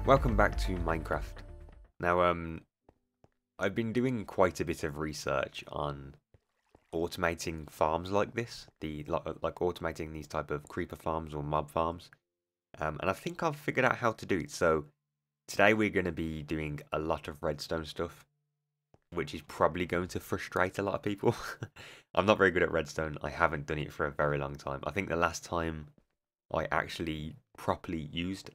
Welcome back to Minecraft. Now, I've been doing quite a bit of research on automating farms like this, like automating these type of creeper farms or mob farms, and I think I've figured out how to do it. So today we're going to be doing a lot of redstone stuff, which is probably going to frustrate a lot of people. I'm not very good at redstone. I haven't done it for a very long time. I think the last time I actually properly used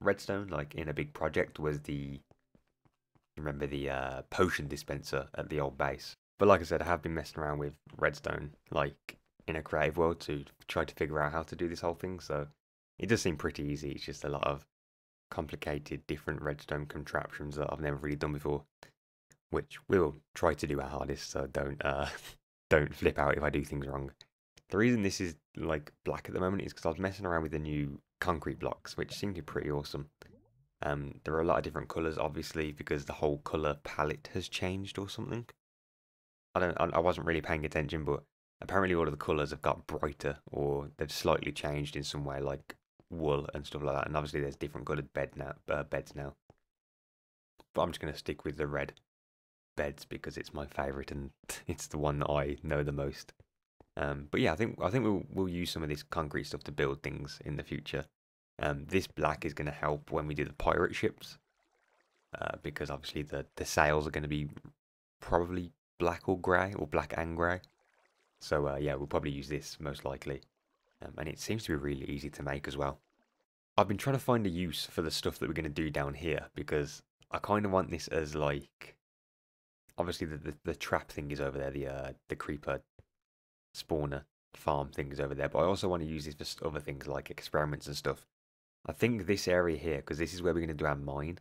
redstone, like in a big project, was remember the potion dispenser at the old base. But like I said, I have been messing around with redstone, like in a creative world, to try to figure out how to do this whole thing. So it does seem pretty easy. It's just a lot of complicated, different redstone contraptions that I've never really done before, which we'll try to do our hardest. So don't don't flip out if I do things wrong. The reason this is like black at the moment is because I was messing around with the new concrete blocks, which seem to be pretty awesome. There are a lot of different colours, obviously, because the whole colour palette has changed or something. I wasn't really paying attention, but apparently all of the colours have got brighter or they've slightly changed in some way, like wool and stuff like that. And obviously there's different coloured beds now. But I'm just going to stick with the red beds because it's my favourite and it's the one that I know the most. But yeah, I think we'll use some of this concrete stuff to build things in the future. This black is going to help when we do the pirate ships, because obviously the sails are going to be probably black or grey, or black and grey. So yeah, we'll probably use this most likely, and it seems to be really easy to make as well. I've been trying to find a use for the stuff that we're going to do down here because I kind of want this as like, obviously the trap thing is over there, the creeper spawner farm thing is over there, but I also want to use this for other things like experiments and stuff. I think this area here, because this is where we're going to do our mine,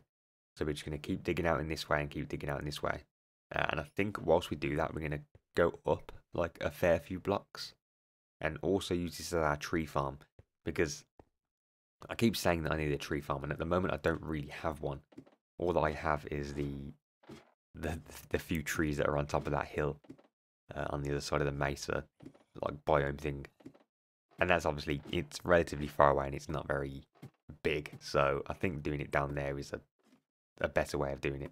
so we're just going to keep digging out in this way and keep digging out in this way. And I think whilst we do that, we're going to go up like a fair few blocks and also use this as our tree farm, because I keep saying that I need a tree farm, and at the moment I don't really have one. All that I have is the few trees that are on top of that hill on the other side of the mesa, like biome thing. And that's obviously, it's relatively far away and it's not very big, so I think doing it down there is a better way of doing it,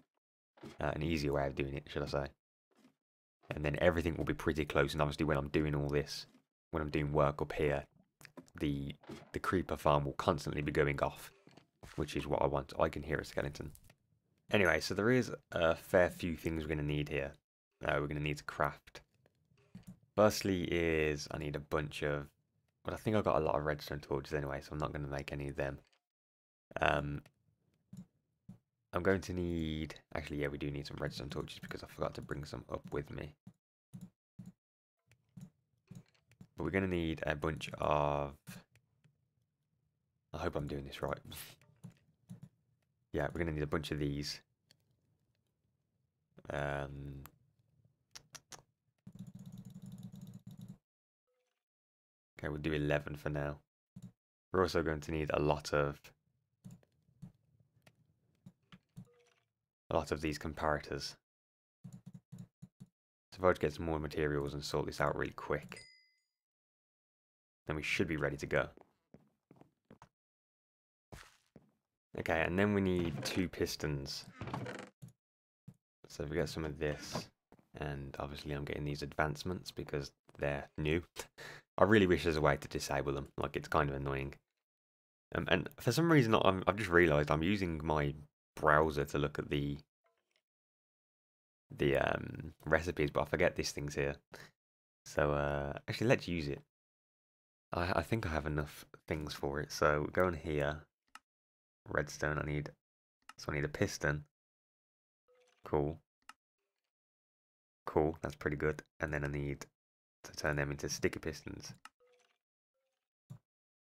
an easier way of doing it, should I say. And then everything will be pretty close, and obviously when I'm doing all this, when I'm doing work up here, the creeper farm will constantly be going off, which is what I want. I can hear a skeleton. Anyway, so there is a fair few things we're going to need here. We're going to need to craft. Firstly is, I need a bunch of, but I think I've got a lot of redstone torches anyway, so I'm not going to make any of them. I'm going to need, actually yeah, we do need some redstone torches because I forgot to bring some up with me. But we're going to need a bunch of, I hope I'm doing this right. Yeah, we're going to need a bunch of these. Okay, we'll do 11 for now. We're also going to need a lot of these comparators. So if I just get some more materials and sort this out really quick, then we should be ready to go. Okay, and then we need 2 pistons. So if we get some of this, and obviously I'm getting these advancements because they're new. I really wish there's a way to disable them, like it's kind of annoying. And for some reason I've just realised I'm using my browser to look at the recipes, but I forget these things here. So actually let's use it. I think I have enough things for it. So go on here, redstone. I need a piston. Cool. Cool, that's pretty good. And then I need to turn them into sticky pistons.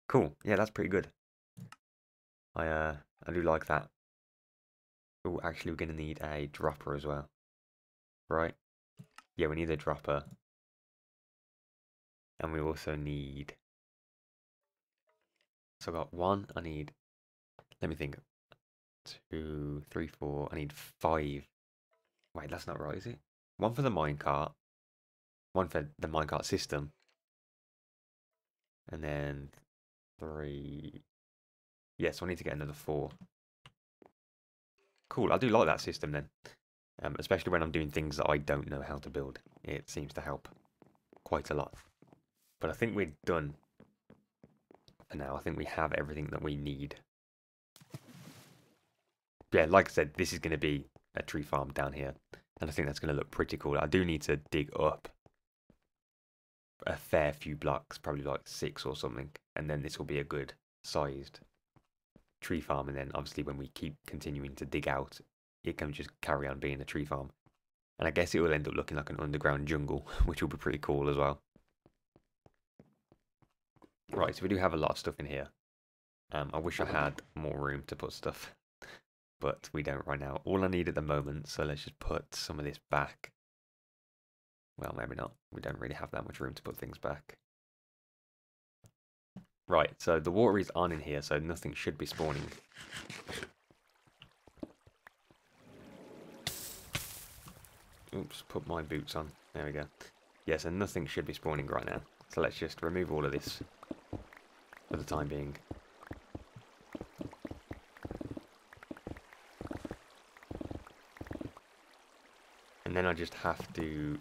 Cool, yeah, that's pretty good. I do like that. Oh, actually we're gonna need a dropper as well. Right? Yeah, we need a dropper. And we also need, so I got 1, I need, let me think. 2, 3, 4, I need 5. Wait, that's not right, is it? 1 for the minecart. 1 for the minecart system. And then 3. Yeah, so I need to get another 4. cool. I do like that system then. Especially when I'm doing things that I don't know how to build. It seems to help quite a lot. But I think we're done for now. I think we have everything that we need. Yeah, like I said, this is going to be a tree farm down here. And I think that's going to look pretty cool. I do need to dig up a fair few blocks, probably like 6 or something. And then this will be a good sized tree farm. And then obviously when we keep continuing to dig out, it can just carry on being a tree farm. And I guess it will end up looking like an underground jungle, which will be pretty cool as well. Right, so we do have a lot of stuff in here. I wish I had more room to put stuff, but we don't right now. All I need at the moment, so let's just put some of this back. Well, maybe not. We don't really have that much room to put things back. Right, so the water is on in here, so nothing should be spawning. Oops, put my boots on. There we go. Yeah, so nothing should be spawning right now. So let's just remove all of this for the time being. And then I just have to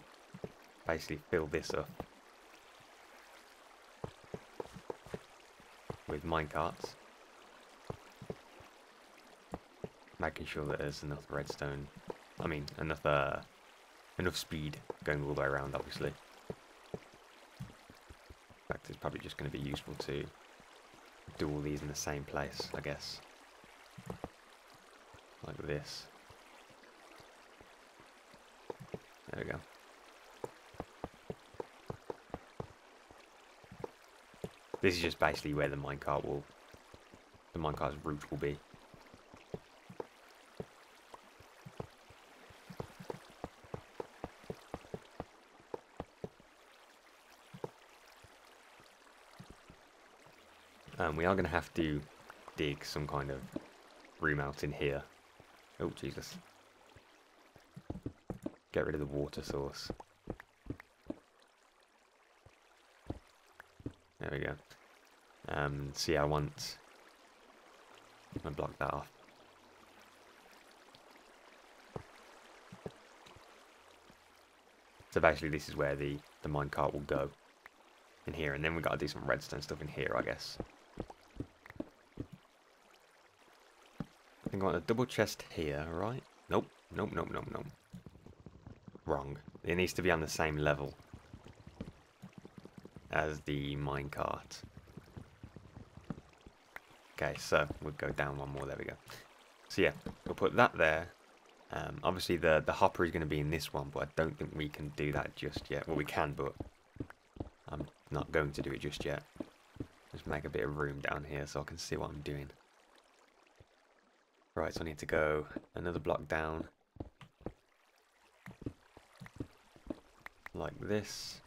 basically fill this up with minecarts. Making sure that there's enough redstone. I mean, enough speed going all the way around, obviously. In fact, it's probably just going to be useful to do all these in the same place, I guess. Like this. There we go. This is just basically where the minecart's route will be. We are going to have to dig some kind of room out in here. Oh, Jesus. Get rid of the water source. There we go. See, I want... I'm going to block that off. So basically this is where the minecart will go. In here, and then we've got to do some redstone stuff in here, I guess. I think I want a double chest here, right? Nope. Nope, nope, nope, nope. Wrong. It needs to be on the same level as the minecart. Okay, so we'll go down one more. There we go. So yeah, we'll put that there. Obviously the hopper is going to be in this one, but I don't think we can do that just yet. Well, we can, but I'm not going to do it just yet. Just make a bit of room down here so I can see what I'm doing. Right, so I need to go another block down. Like this.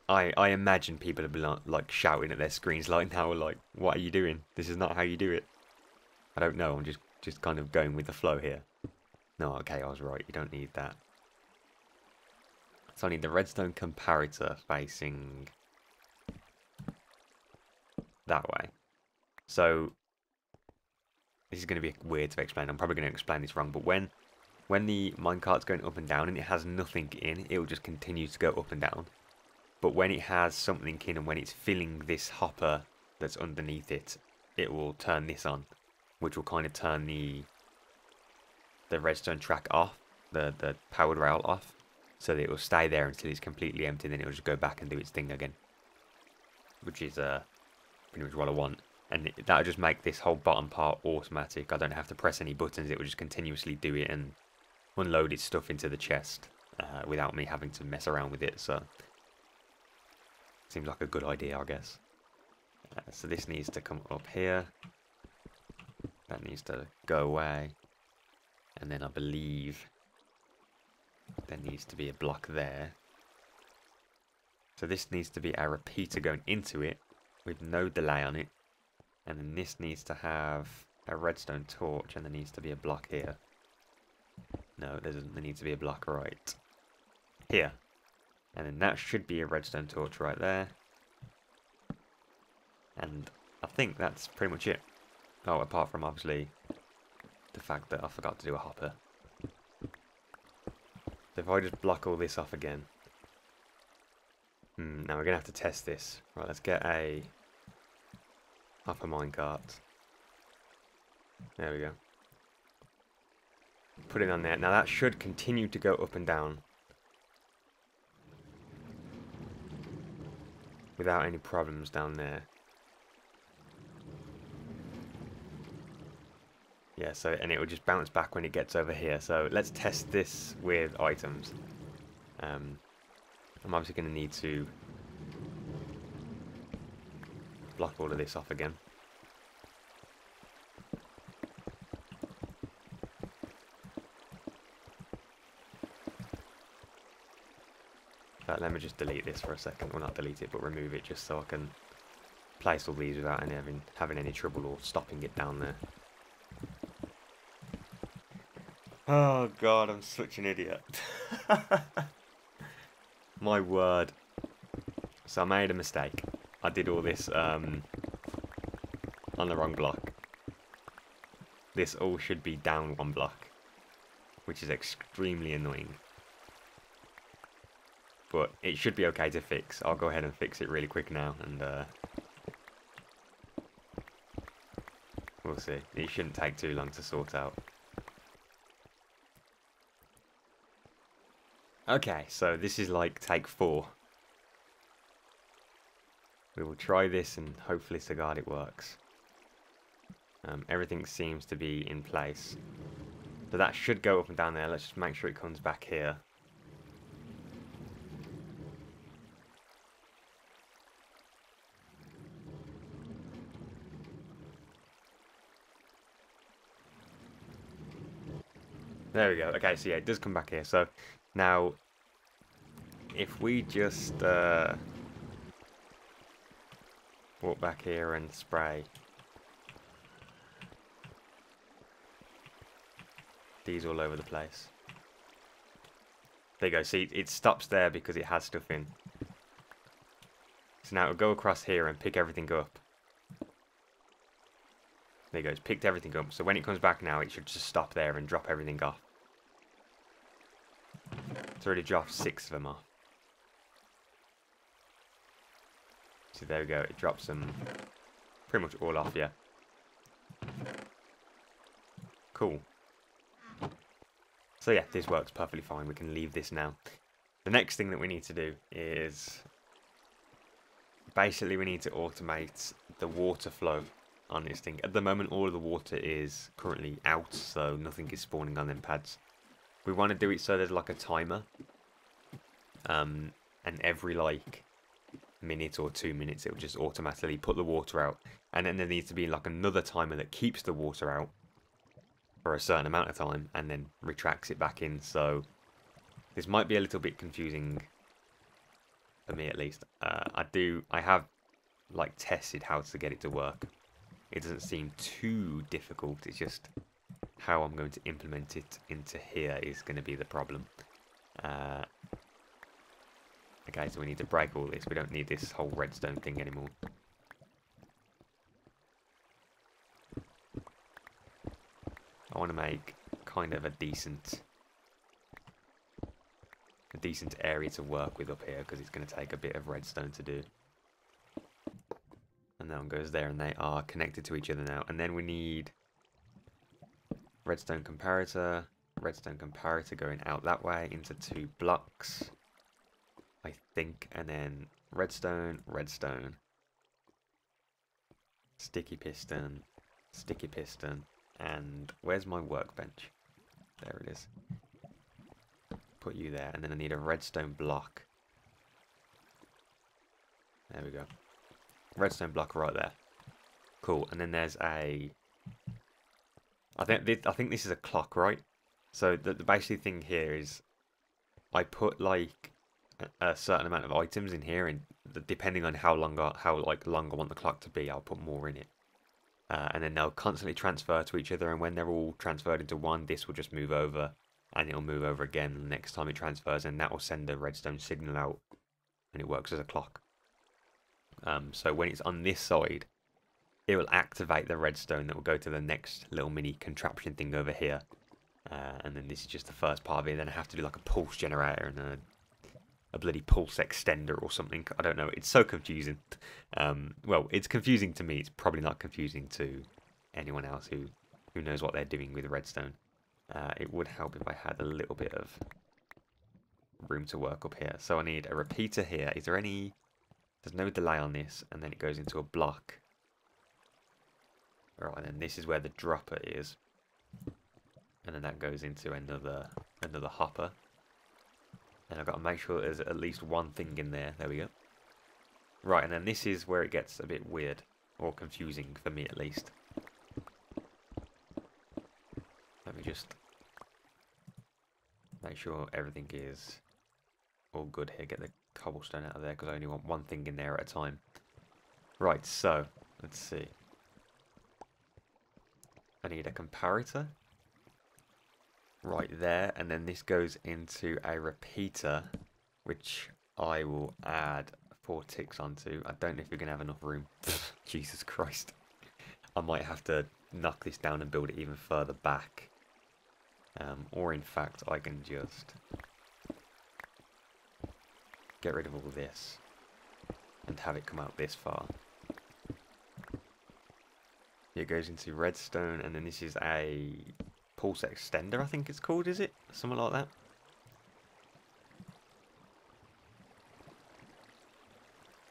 I imagine people have been like shouting at their screens like now, like, what are you doing? This is not how you do it. I don't know, I'm just kind of going with the flow here. No, okay, I was right, you don't need that. So I need the redstone comparator facing that way. So this is going to be weird to explain. I'm probably going to explain this wrong, but when the minecart's going up and down and it has nothing in, it will just continue to go up and down. But when it has something in and when it's filling this hopper that's underneath it, it will turn this on, which will kind of turn the redstone track off, the powered rail off, so that it will stay there until it's completely empty, then it will just go back and do its thing again. Which is pretty much what I want. And that'll just make this whole bottom part automatic. I don't have to press any buttons, it will just continuously do it and unload its stuff into the chest without me having to mess around with it, so seems like a good idea, I guess. So this needs to come up here. That needs to go away. And then I believe there needs to be a block there. So this needs to be a repeater going into it with no delay on it. And then this needs to have a redstone torch and there needs to be a block here. No, there needs to be a block right here. And then that should be a redstone torch right there. And I think that's pretty much it. Oh, apart from obviously the fact that I forgot to do a hopper. So if I just block all this off again. Now we're going to have to test this. Right, let's get a hopper minecart. There we go. Put it on there. Now that should continue to go up and down without any problems down there. Yeah, so, and it will just bounce back when it gets over here. So let's test this with items. I'm obviously going to need to block all of this off again. Let me just delete this for a second. Well, not delete it, but remove it just so I can place all these without having any trouble or stopping it down there. Oh god, I'm such an idiot. My word. So I made a mistake. I did all this on the wrong block. This all should be down one block, which is extremely annoying. But it should be okay to fix. I'll go ahead and fix it really quick now, and we'll see. It shouldn't take too long to sort out. Okay, so this is like take 4. We will try this and hopefully to God it works. Everything seems to be in place. So that should go up and down there. Let's just make sure it comes back here. There we go. Okay, so yeah, it does come back here. So now, if we just walk back here and spray these all over the place. There you go. See, it stops there because it has stuff in. So now it'll go across here and pick everything up. There you go. It's picked everything up. So when it comes back now, it should just stop there and drop everything off. It's already dropped 6 of them off. So there we go. It drops them pretty much all off, yeah. Cool. So yeah, this works perfectly fine. We can leave this now. The next thing that we need to do is basically we need to automate the water flow on this thing. At the moment, all of the water is currently out, so nothing is spawning on them pads. We want to do it so there's like a timer, and every like minute or 2 minutes it will just automatically put the water out, and then there needs to be like another timer that keeps the water out for a certain amount of time and then retracts it back in. So this might be a little bit confusing for me, at least. I have like tested how to get it to work. It doesn't seem too difficult. It's just how I'm going to implement it into here is going to be the problem. Okay, so we need to break all this. We don't need this whole redstone thing anymore. I want to make kind of a decent area to work with up here, because it's going to take a bit of redstone to do. And that one goes there, and they are connected to each other now. And then we need redstone comparator going out that way into 2 blocks, I think, and then redstone, sticky piston, and where's my workbench? There it is. Put you there, and then I need a redstone block. There we go. Redstone block right there. Cool. And then there's a... I think this is a clock, right? So the basic thing here is I put like a certain amount of items in here, and depending on how long I want the clock to be, I'll put more in it. And then they'll constantly transfer to each other, and when they're all transferred into one, this will just move over, and it'll move over again the next time it transfers, and that will send the redstone signal out, and it works as a clock. So when it's on this side, it will activate the redstone that will go to the next little mini contraption thing over here. And then this is just the first part of it. Then I have to do like a pulse generator and a bloody pulse extender or something. I don't know. It's so confusing. Well, it's confusing to me. It's probably not confusing to anyone else who knows what they're doing with redstone. It would help if I had a little bit of room to work up here. So I need a repeater here. Is there any... There's no delay on this, and then it goes into a block. Alright, and then this is where the dropper is. And then that goes into another hopper. And I've got to make sure there's at least one thing in there. There we go. Right, and then this is where it gets a bit weird. Or confusing, for me at least. Let me just make sure everything is all good here. Get the cobblestone out of there, because I only want one thing in there at a time. Right, so, let's see. I need a comparator. Right there, and then this goes into a repeater, which I will add 4 ticks onto. I don't know if you're going to have enough room. Jesus Christ. I might have to knock this down and build it even further back. Or in fact, I can just get rid of all this and have it come out this far. It goes into redstone, and then this is a pulse extender, I think it's called, is it? Something like that.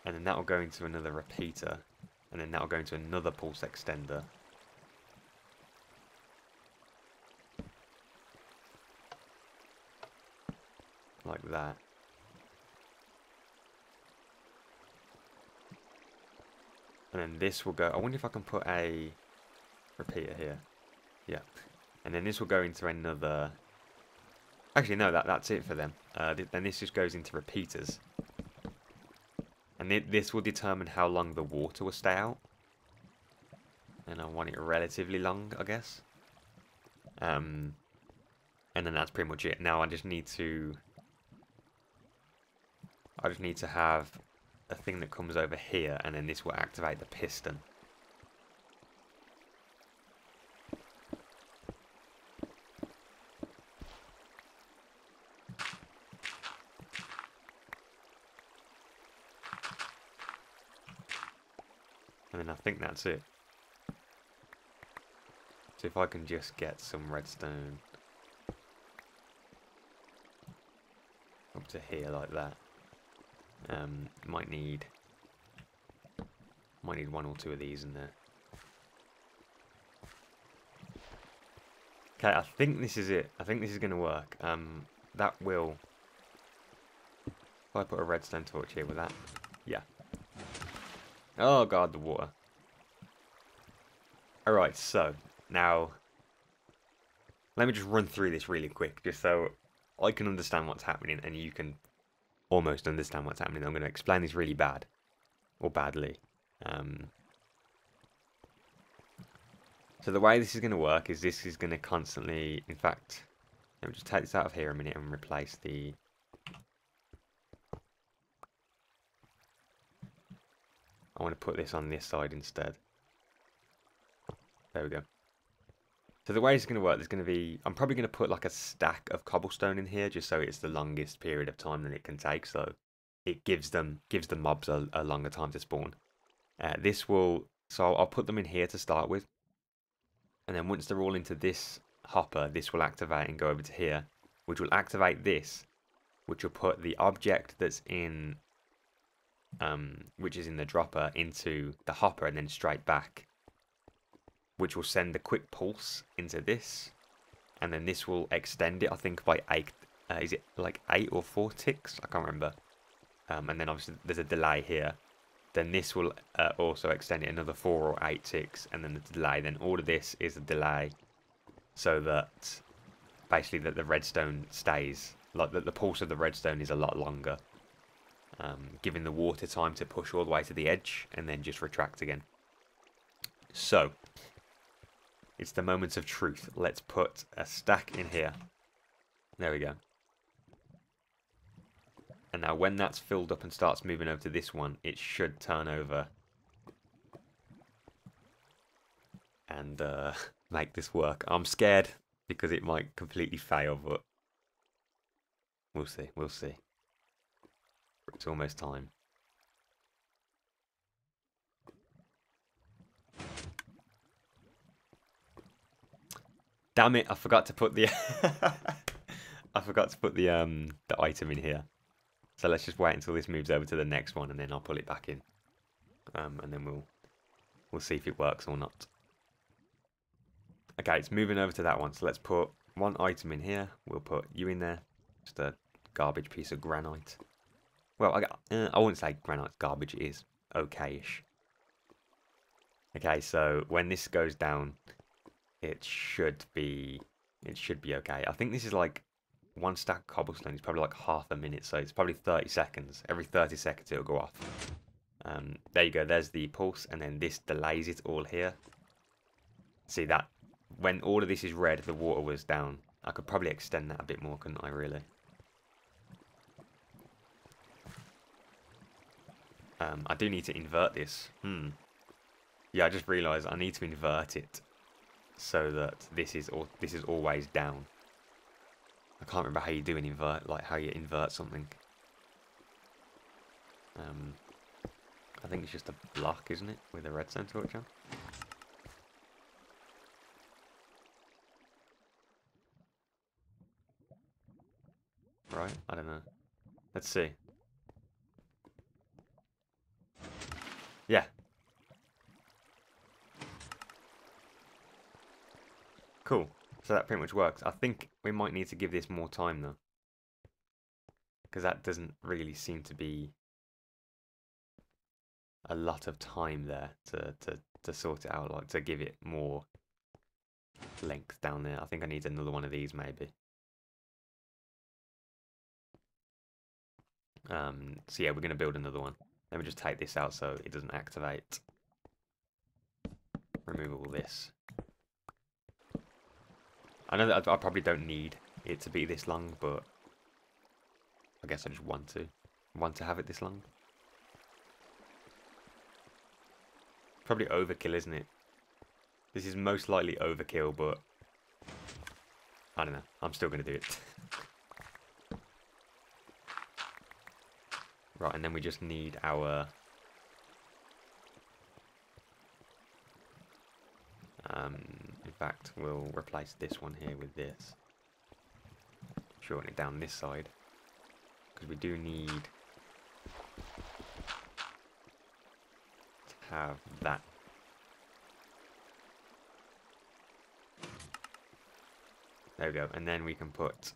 And then that will go into another repeater, and then that will go into another pulse extender. Like that. And then this will go... I wonder if I can put a repeater here. Yeah. And then this will go into another... Actually, no, that's it for them. Then this just goes into repeaters. And this will determine how long the water will stay out. And I want it relatively long, I guess. And then that's pretty much it. Now I just need to have a thing that comes over here, and then this will activate the piston. And then I think that's it. So if I can just get some redstone up to here like that. Might need 1 or 2 of these in there. Okay, I think this is it. I think this is going to work. That will... If I put a redstone torch here with that... Yeah. Oh god, the water. Alright, so, now... Let me just run through this really quick, just so I can understand what's happening, and you can almost understand what's happening. I'm going to explain this really bad. Or badly. So the way this is going to work is this is going to constantly... In fact, let me just take this out of here a minute and replace the... I want to put this on this side instead. There we go. So the way it's going to work, there's going to be... I'm probably going to put like a stack of cobblestone in here, just so it's the longest period of time that it can take. So it gives the mobs a longer time to spawn. This will... So I'll put them in here to start with. And then once they're all into this hopper, this will activate and go over to here, which will activate this, which will put the object that's in... which is in the dropper into the hopper and then straight back, which will send a quick pulse into this, and then this will extend it, I think, by 8, is it like 8 or 4 ticks? I can't remember. And then obviously there's a delay here. Then this will also extend it another 4 or 8 ticks, and then the delay. Then all of this is a delay, so that basically that the redstone stays, like the pulse of the redstone is a lot longer. Giving the water time to push all the way to the edge and then just retract again. So, it's the moment of truth. Let's put a stack in here. There we go. And now when that's filled up and starts moving over to this one, it should turn over and make this work. I'm scared because it might completely fail, but we'll see. We'll see. It's almost time. Damn it! I forgot to put the I forgot to put the item in here. So let's just wait until this moves over to the next one, and then I'll pull it back in. And then we'll see if it works or not. Okay, it's moving over to that one. So let's put one item in here. We'll put you in there. Just a garbage piece of granite. Well, I wouldn't say granite's garbage. It is okay-ish. Okay, so when this goes down, it should be okay. I think this is like one stack of cobblestone is probably like half a minute, so it's probably 30 seconds. Every 30 seconds it'll go off. There you go. There's the pulse, and then this delays it all here. See that? When all of this is red, the water was down. I could probably extend that a bit more, couldn't I, really? I do need to invert this. Yeah, I just realised I need to invert it so that this is always down. I can't remember how you do an invert, like how you invert something. I think it's just a block, isn't it, with a redstone torch on? Right, I don't know. Let's see. Yeah. Cool. So that pretty much works. I think we might need to give this more time though, because that doesn't really seem to be a lot of time there to sort it out, like to give it more length down there. I think I need another one of these maybe. So yeah, we're going to build another one. Let me just take this out so it doesn't activate. Remove all this. I know that I probably don't need it to be this long, but I guess I just want to have it this long. Probably overkill, isn't it? This is most likely overkill, but I don't know. I'm still going to do it. Right, and then we just need our in fact, we'll replace this one here with this. Shorten it down this side, because we do need to have that. There we go, and then we can put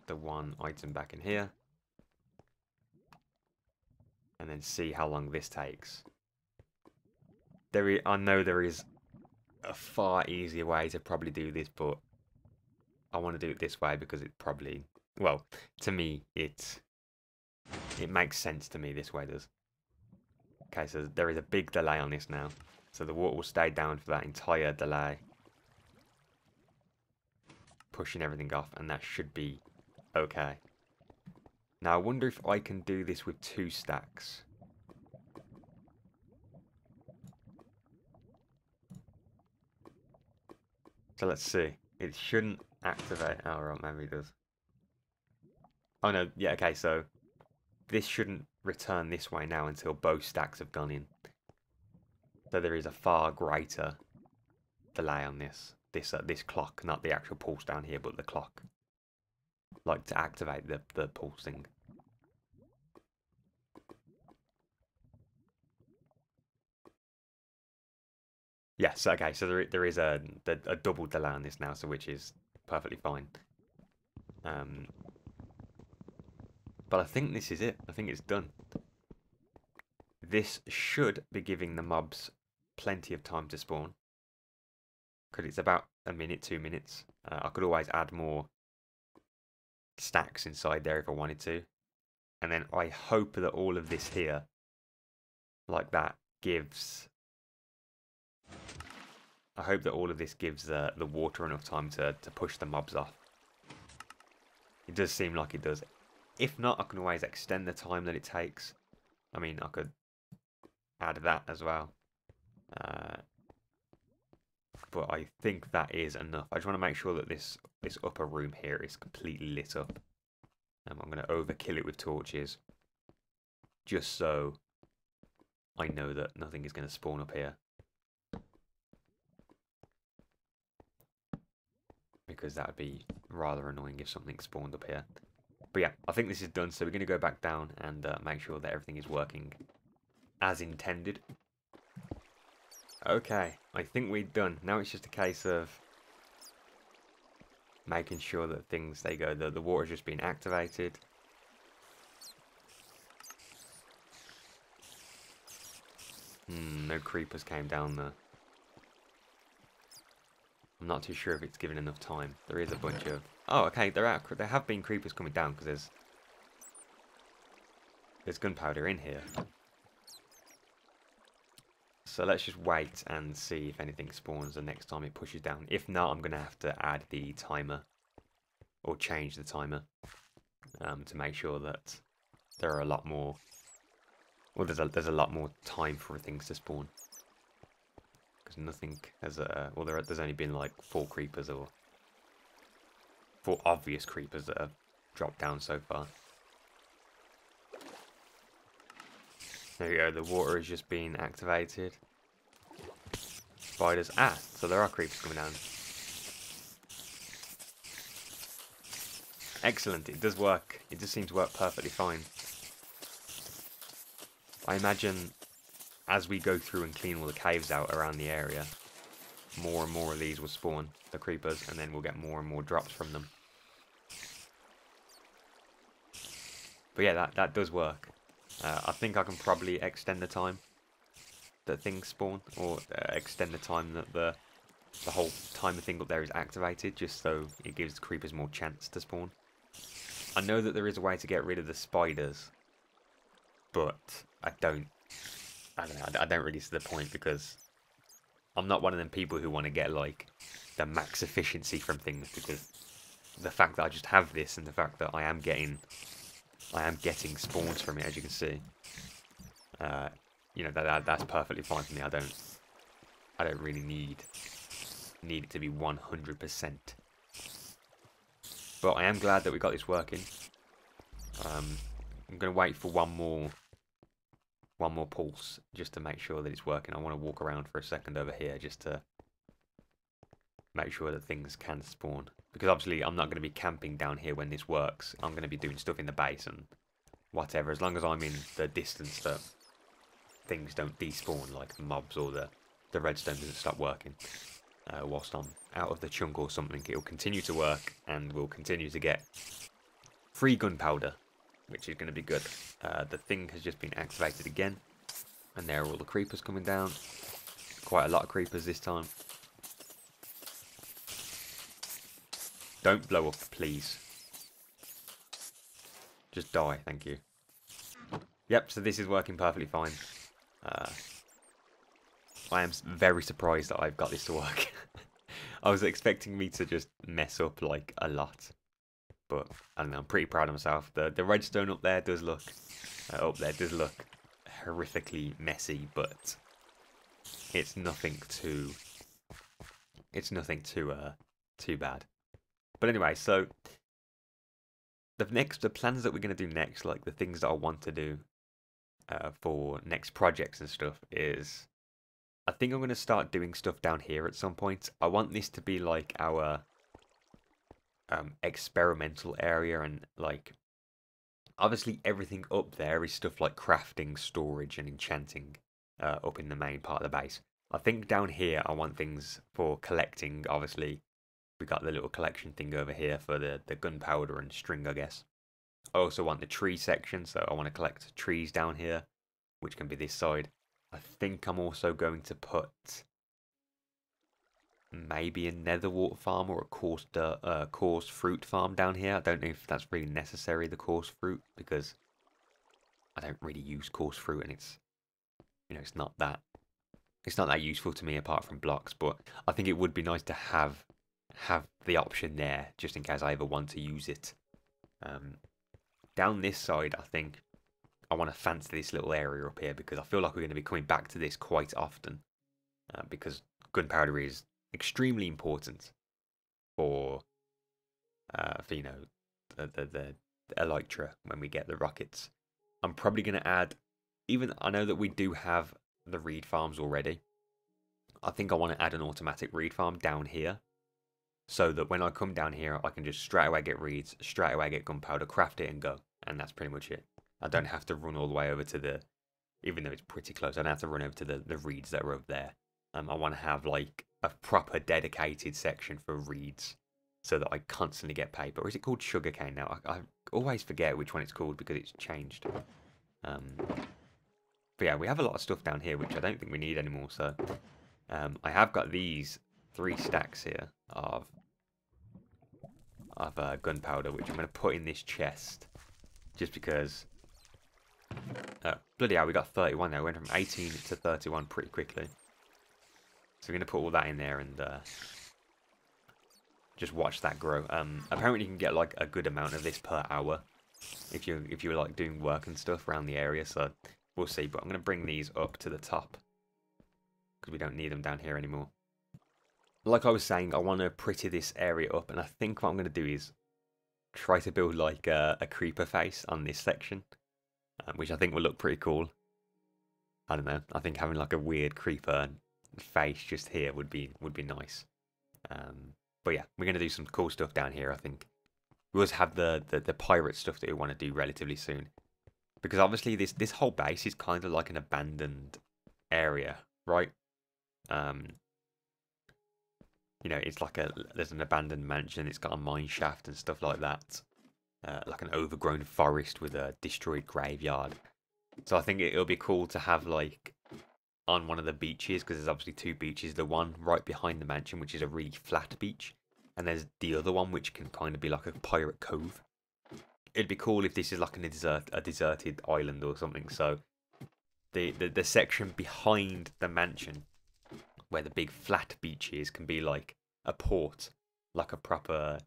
the one item back in here, and then see how long this takes. I know there is a far easier way to probably do this, but I want to do it this way because it probably, well, to me, it makes sense to me this way does. Okay, so there is a big delay on this now. So the water will stay down for that entire delay, pushing everything off, and that should be okay. Now I wonder if I can do this with 2 stacks. So let's see. It shouldn't activate. Oh, right, maybe it does. Oh no, yeah, okay, so this shouldn't return this way now until both stacks have gone in. So there is a far greater delay on this clock, not the actual pulse down here, but the clock. Like to activate the pulsing. Yes, okay, so there is a double delay on this now, so which is perfectly fine. But I think this is it. I think it's done. This should be giving the mobs plenty of time to spawn, because it's about a minute, 2 minutes. I could always add more stacks inside there if I wanted to, and then I hope that all of this here, like that, gives. I hope that all of this gives the water enough time to push the mobs off. It does seem like it does. If not, I can always extend the time that it takes. I mean, I could add that as well. but I think that is enough. I just want to make sure that this upper room here is completely lit up. I'm going to overkill it with torches, just so I know that nothing is going to spawn up here. Because that would be rather annoying if something spawned up here. But yeah, I think this is done, so we're going to go back down and make sure that everything is working as intended. Okay, I think we're done. Now it's just a case of making sure that things, there you go, the water's just been activated. No creepers came down there. I'm not too sure if it's given enough time. There is a bunch of... Oh, okay, there have been creepers coming down because there's gunpowder in here. So let's just wait and see if anything spawns the next time it pushes down. If not, I'm going to have to add the timer or change the timer to make sure that there are a lot more... Well, there's a lot more time for things to spawn. Because nothing has well, there's only been like 4 creepers or 4 obvious creepers that have dropped down so far. There you go, the water has just been activated. Spiders. Ah, so there are creepers coming down. Excellent, it does work. It does seem to work perfectly fine. I imagine as we go through and clean all the caves out around the area, more and more of these will spawn, the creepers, and then we'll get more and more drops from them. But yeah, that does work. I think I can probably extend the time that things spawn, or extend the time that the whole timer thing up there is activated, just so it gives the creepers more chance to spawn. I know that there is a way to get rid of the spiders, but I don't really see the point, because I'm not one of them people who want to get like the max efficiency from things, because the fact that I just have this and the fact that I am getting spawns from it, as you can see, you know, that's perfectly fine for me. I don't really need it to be 100%. But I am glad that we got this working. I'm going to wait for one more pulse just to make sure that it's working. I want to walk around for a second over here just to make sure that things can spawn, because obviously I'm not going to be camping down here when this works. I'm going to be doing stuff in the base and whatever, as long as I'm in the distance that things don't despawn, like mobs, or the redstone doesn't stop working whilst I'm out of the chunk or something. It'll continue to work and we'll continue to get free gunpowder, which is going to be good. The thing has just been activated again, and there are all the creepers coming down. Quite a lot of creepers this time. Don't blow up, please. Just die, thank you. Yep, so this is working perfectly fine. I am very surprised that I've got this to work. I was expecting me to just mess up like a lot, but I don't know, I'm pretty proud of myself. The redstone up there does look horrifically messy, but it's nothing too bad. But anyway, so the plans that we're going to do next, like the things that I want to do for next projects and stuff, is I think I'm going to start doing stuff down here at some point. I want this to be like our experimental area, and like obviously everything up there is stuff like crafting, storage and enchanting up in the main part of the base. I think down here I want things for collecting. Obviously we got the little collection thing over here for the gunpowder and string, I guess. I also want the tree section, so I want to collect trees down here, which can be this side. I think I'm also going to put maybe a nether wart farm or a coarse fruit farm down here. I don't know if that's really necessary, the coarse fruit, because I don't really use coarse fruit, and it's, you know, it's not that useful to me apart from blocks. But I think it would be nice to have the option there just in case I ever want to use it. Down this side, I think I want to fancy this little area up here, because I feel like we're going to be coming back to this quite often, because gunpowder is extremely important for you know, the elytra when we get the rockets. I'm probably going to add, even I know that we do have the reed farms already. I think I want to add an automatic reed farm down here, so that when I come down here, I can just straight away get reeds, straight away get gunpowder, craft it and go. And that's pretty much it. I don't have to run all the way over to the, even though it's pretty close, I don't have to run over to the reeds that are over there. I want to have like a proper dedicated section for reeds, so that I constantly get paper. Or is it called sugarcane now? I always forget which one it's called because it's changed. But yeah, we have a lot of stuff down here which I don't think we need anymore. So I have got these 3 stacks here of gunpowder, which I'm going to put in this chest, just because. Bloody hell, we got 31 there. We went from 18 to 31 pretty quickly. So we're going to put all that in there and just watch that grow. Apparently you can get like a good amount of this per hour if you're like doing work and stuff around the area. So we'll see. But I'm going to bring these up to the top because we don't need them down here anymore. Like I was saying, I want to pretty this area up, and I think what I'm going to do is try to build like a creeper face on this section, which I think will look pretty cool. I don't know. I think having like a weird creeper face just here would be nice. But yeah, we're going to do some cool stuff down here, I think. We also have the pirate stuff that we want to do relatively soon. Because obviously this whole base is kind of like an abandoned area, right? You know, it's like there's an abandoned mansion, it's got a mine shaft and stuff like that. Like an overgrown forest with a destroyed graveyard. So I think it'll be cool to have like on one of the beaches, because there's obviously 2 beaches. The one right behind the mansion, which is a really flat beach, and there's the other one which can kind of be like a pirate cove. It'd be cool if this is like a deserted island or something. So the section behind the mansion, where the big flat beach is, can be like a port, like a proper,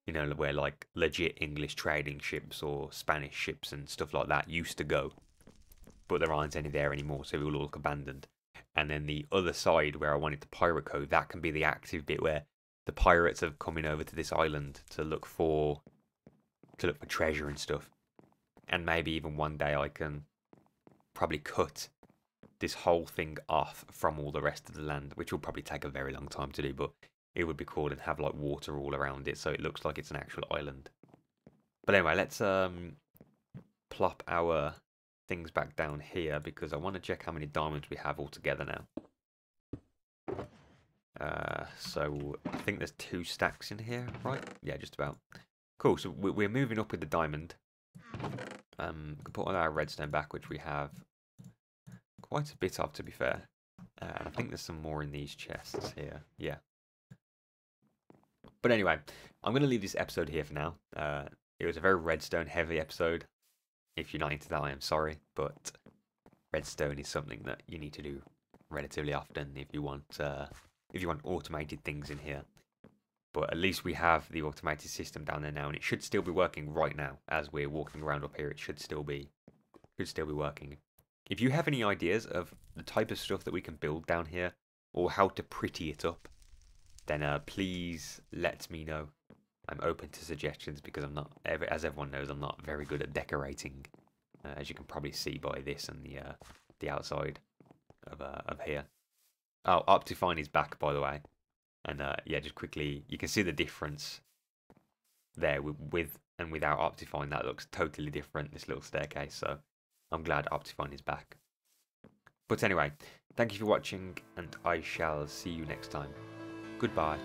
you know, where like legit English trading ships or Spanish ships and stuff like that used to go. But there aren't any there anymore, so it will all look abandoned. And then the other side, where I wanted the pirate cove, that can be the active bit where the pirates are coming over to this island to look for treasure and stuff. And maybe even one day I can probably cut this whole thing off from all the rest of the land, which will probably take a very long time to do, but it would be cool and have like water all around it, so it looks like it's an actual island. But anyway, let's plop our things back down here, because I want to check how many diamonds we have altogether now. So I think there's 2 stacks in here, right? Yeah, just about. Cool, so we're moving up with the diamond. We can put on our redstone back, which we have quite a bit of, to be fair. I think there's some more in these chests here. Yeah. But anyway, I'm going to leave this episode here for now. It was a very redstone heavy episode. If you're not into that, I am sorry, but redstone is something that you need to do relatively often if you want automated things in here. But at least we have the automated system down there now, and it should still be working right now as we're walking around up here. It should still be working. If you have any ideas of the type of stuff that we can build down here, or how to pretty it up, then please let me know. I'm open to suggestions, because I'm not, as everyone knows, I'm not very good at decorating, as you can probably see by this and the outside of here. Oh, Optifine is back, by the way, and yeah, just quickly, you can see the difference there with and without Optifine. That looks totally different, this little staircase. So I'm glad Optifine is back. But anyway, thank you for watching, and I shall see you next time. Goodbye.